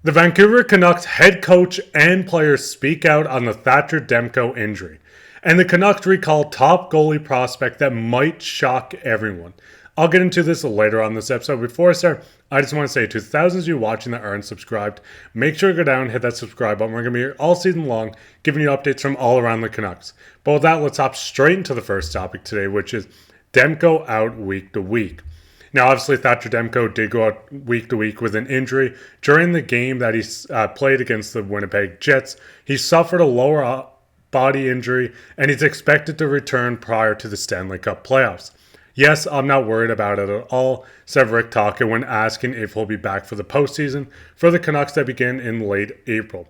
The Vancouver Canucks head coach and players speak out on the Thatcher Demko injury. And the Canucks recall top goalie prospect that might shock everyone. I'll get into this later on this episode. Before I start, I just want to say to the thousands of you watching that aren't subscribed, make sure to go down and hit that subscribe button. We're going to be here all season long, giving you updates from all around the Canucks. But with that, let's hop straight into the first topic today, which is Demko out week to week. Now, obviously, Thatcher Demko did go out week to week with an injury. During the game that he played against the Winnipeg Jets, he suffered a lower body injury, and he's expected to return prior to the Stanley Cup playoffs. Yes, I'm not worried about it at all, said Rick Tocchet when asking if he'll be back for the postseason for the Canucks that begin in late April.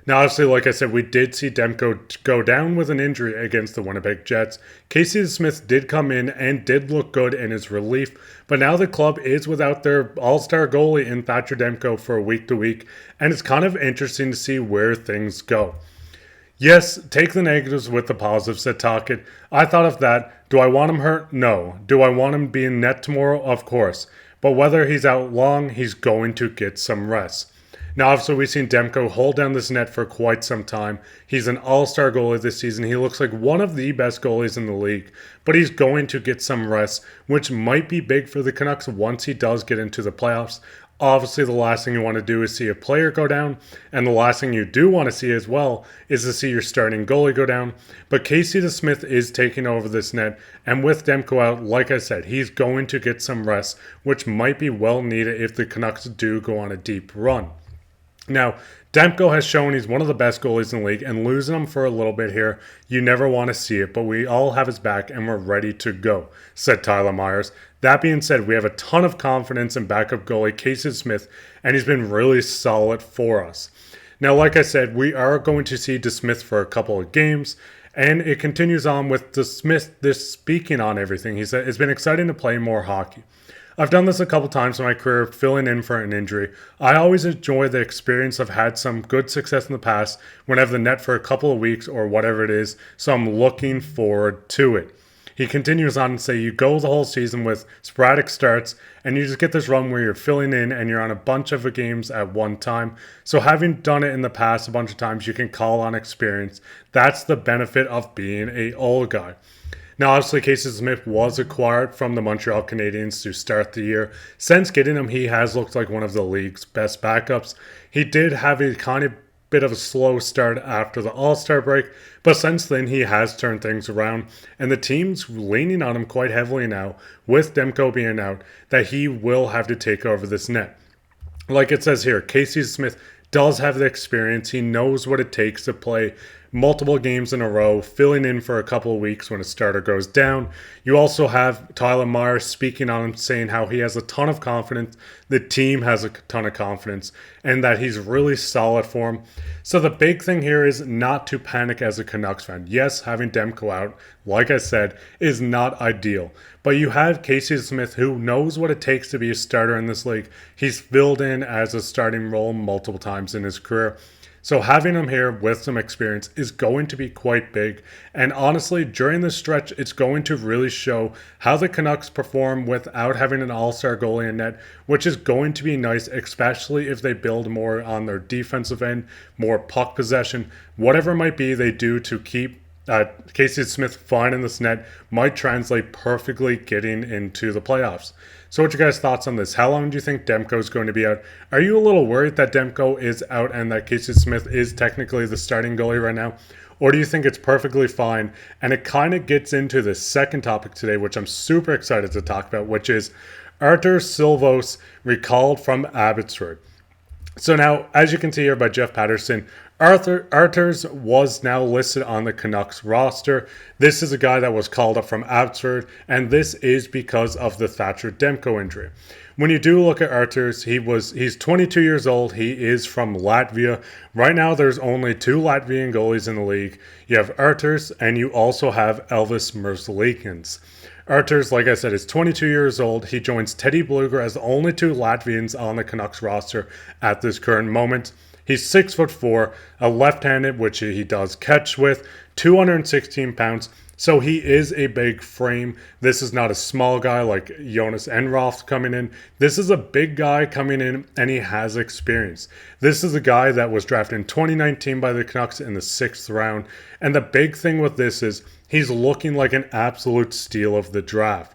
Now, obviously, like I said, we did see Demko go down with an injury against the Winnipeg Jets. Casey Desmith did come in and did look good in his relief, but now the club is without their all-star goalie in Thatcher Demko for a week to week, and it's kind of interesting to see where things go. Yes, take the negatives with the positives, said Tocchet. I thought of that. Do I want him hurt? No. Do I want him being net tomorrow? Of course. But whether he's out long, he's going to get some rest. Now, obviously, we've seen Demko hold down this net for quite some time. He's an all-star goalie this season. He looks like one of the best goalies in the league, but he's going to get some rest, which might be big for the Canucks once he does get into the playoffs. Obviously, the last thing you want to do is see a player go down, and the last thing you do want to see as well is to see your starting goalie go down. But Casey Desmith is taking over this net, and with Demko out, like I said, he's going to get some rest, which might be well needed if the Canucks do go on a deep run. Now, Demko has shown he's one of the best goalies in the league, and losing him for a little bit here, you never want to see it, but we all have his back and we're ready to go, said Tyler Myers. That being said, we have a ton of confidence in backup goalie Casey Desmith, and he's been really solid for us. Now, like I said, we are going to see Desmith for a couple of games, and it continues on with Desmith this speaking on everything. He said, it's been exciting to play more hockey. I've done this a couple times in my career, filling in for an injury. I always enjoy the experience. I've had some good success in the past when I have the net for a couple of weeks or whatever it is, so I'm looking forward to it. He continues on to say you go the whole season with sporadic starts and you just get this run where you're filling in and you're on a bunch of games at one time. So having done it in the past a bunch of times, you can call on experience. That's the benefit of being an old guy. Now, obviously, Casey Desmith was acquired from the Montreal Canadiens to start the year. Since getting him, he has looked like one of the league's best backups. He did have a kind of bit of a slow start after the All-Star break, but since then, he has turned things around, and the team's leaning on him quite heavily now, with Demko being out, that he will have to take over this net. Like it says here, Casey Desmith does have the experience. He knows what it takes to play multiple games in a row, filling in for a couple of weeks when a starter goes down. You also have Tyler Myers speaking on him, saying how he has a ton of confidence, the team has a ton of confidence, and that he's really solid for him. So the big thing here is not to panic as a Canucks fan. Yes, having Demko out, like I said, is not ideal. But you have Casey Desmith, who knows what it takes to be a starter in this league. He's filled in as a starting role multiple times in his career. So having him here with some experience is going to be quite big. And honestly, during this stretch, it's going to really show how the Canucks perform without having an all-star goalie in net, which is going to be nice, especially if they build more on their defensive end, more puck possession, whatever it might be they do to keep Casey Desmith fine in this net might translate perfectly getting into the playoffs. So what you guys' thoughts on this? How long do you think Demko is going to be out? Are you a little worried that Demko is out and that Casey Desmith is technically the starting goalie right now? Or do you think it's perfectly fine? And it kind of gets into the second topic today, which I'm super excited to talk about, which is Arturs Silovs recalled from Abbotsford. So now, as you can see here by Jeff Patterson, Arturs was now listed on the Canucks roster. This is a guy that was called up from Abbotsford, and this is because of the Thatcher Demko injury. When you do look at Arturs, he's 22 years old. He is from Latvia. Right now, there's only two Latvian goalies in the league. You have Arturs, and you also have Elvis Merzlikins. Arturs, like I said, is 22 years old. He joins Teddy Bluger as the only two Latvians on the Canucks roster at this current moment. He's 6'4", a left-handed, which he does catch with, 216 pounds. So he is a big frame. This is not a small guy like Jonas Enroth coming in. This is a big guy coming in, and he has experience. This is a guy that was drafted in 2019 by the Canucks in the 6th round. And the big thing with this is he's looking like an absolute steal of the draft.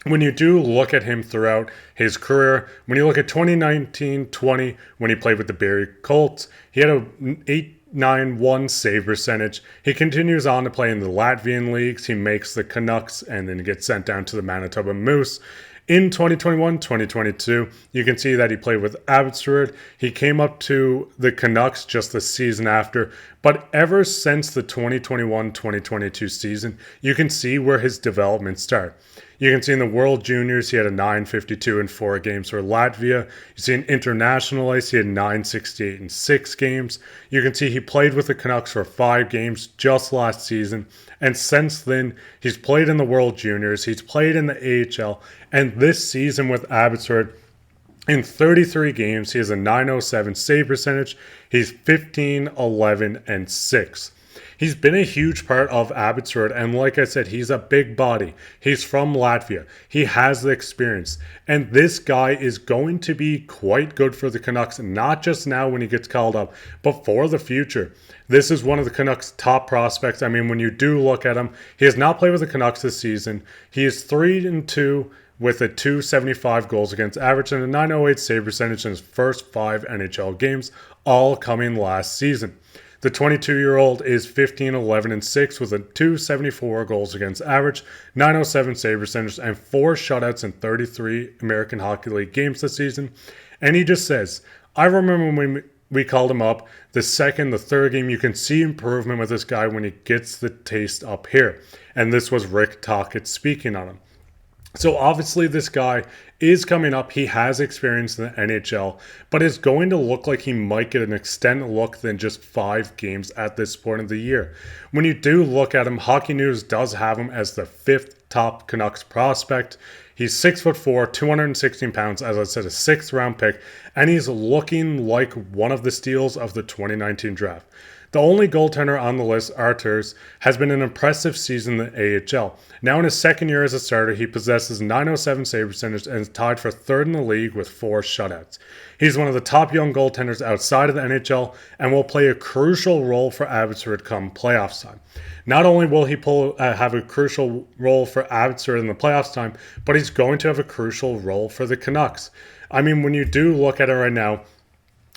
When you do look at him throughout his career, when you look at 2019-20, when he played with the Barrie Colts, he had a 891 save percentage. He continues on to play in the Latvian leagues. He makes the Canucks and then gets sent down to the Manitoba Moose. In 2021-2022, you can see that he played with Abbotsford. He came up to the Canucks just the season after. But ever since the 2021-2022 season, you can see where his development started. You can see in the World Juniors, he had a 952 in 4 games for Latvia. You see in international ice, he had 968 in 6 games. You can see he played with the Canucks for 5 games just last season. And since then, he's played in the World Juniors, he's played in the AHL, and this season with Abbotsford, in 33 games, he has a 907 save percentage. He's 15, 11, and 6. He's been a huge part of Abbotsford, and like I said, he's a big body. He's from Latvia. He has the experience, and this guy is going to be quite good for the Canucks, not just now when he gets called up, but for the future. This is one of the Canucks' top prospects. I mean, when you do look at him, he has not played with the Canucks this season. He is 3-2 with a 275 goals against average and a 908 save percentage in his first 5 NHL games, all coming last season. The 22-year-old is 15, 11, and 6 with a 274 goals against average, 907 save percentage, and 4 shutouts in 33 American Hockey League games this season. And he just says, I remember when we called him up, the second, the third game, you can see improvement with this guy when he gets the taste up here. And this was Rick Tocchet speaking on him. So obviously this guy is coming up. He has experience in the NHL, but it's going to look like he might get an extended look than just 5 games at this point of the year. When you do look at him, Hockey News does have him as the 5th top Canucks prospect. He's 6'4", 216 pounds, as I said, a 6th round pick, and he's looking like one of the steals of the 2019 draft. The only goaltender on the list, Arturs, has been an impressive season in the AHL. Now in his second year as a starter, he possesses 907 save percentage and is tied for 3rd in the league with 4 shutouts. He's one of the top young goaltenders outside of the NHL and will play a crucial role for Abbotsford come playoffs time. Not only will he have a crucial role for Abbotsford in the playoffs time, but he's going to have a crucial role for the Canucks. I mean, when you do look at it right now,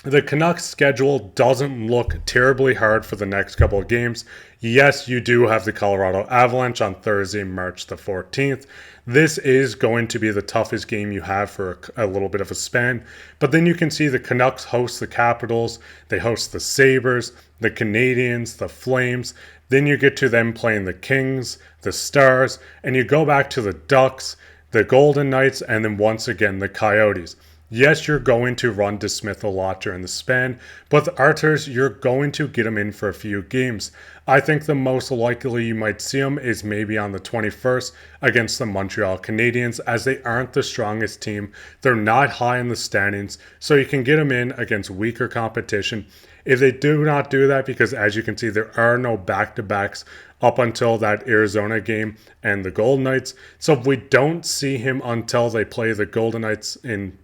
the Canucks schedule doesn't look terribly hard for the next couple of games. Yes, you do have the Colorado Avalanche on Thursday, March the 14th. This is going to be the toughest game you have for a little bit of a span. But then you can see the Canucks host the Capitals, they host the Sabres, the Canadiens, the Flames. Then you get to them playing the Kings, the Stars, and you go back to the Ducks, the Golden Knights, and then once again the Coyotes. Yes, you're going to run Desmith a lot during the span, but with Arturs, you're going to get him in for a few games. I think the most likely you might see him is maybe on the 21st against the Montreal Canadiens, as they aren't the strongest team. They're not high in the standings, so you can get him in against weaker competition. If they do not do that, because as you can see, there are no back-to-backs up until that Arizona game and the Golden Knights. So if we don't see him until they play the Golden Knights in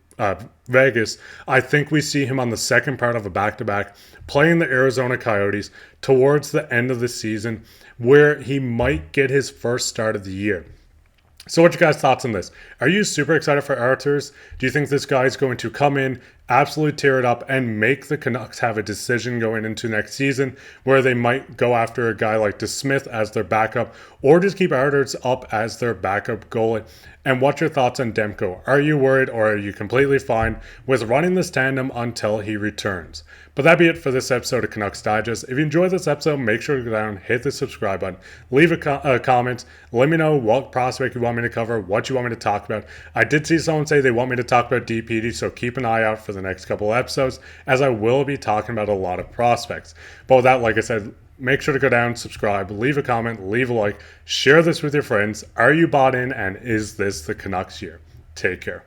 Vegas, I think we see him on the second part of a back-to-back playing the Arizona Coyotes towards the end of the season, where he might get his first start of the year. So what's your guys' thoughts on this? Are you super excited for Arturs? Do you think this guy is going to come in, absolutely tear it up, and make the Canucks have a decision going into next season where they might go after a guy like Desmith as their backup, or just keep Arturs up as their backup goalie? And what's your thoughts on Demko? Are you worried, or are you completely fine with running this tandem until he returns? But that'd be it for this episode of Canucks Digest. If you enjoyed this episode, make sure to go down, hit the subscribe button, leave a comment, let me know what prospect you want me to cover, what you want me to talk about. I did see someone say they want me to talk about DPD, so keep an eye out for the next couple of episodes, as I will be talking about a lot of prospects. But with that, like I said, make sure to go down, subscribe, leave a comment, leave a like, share this with your friends. Are you bought in, and is this the Canucks year? Take care.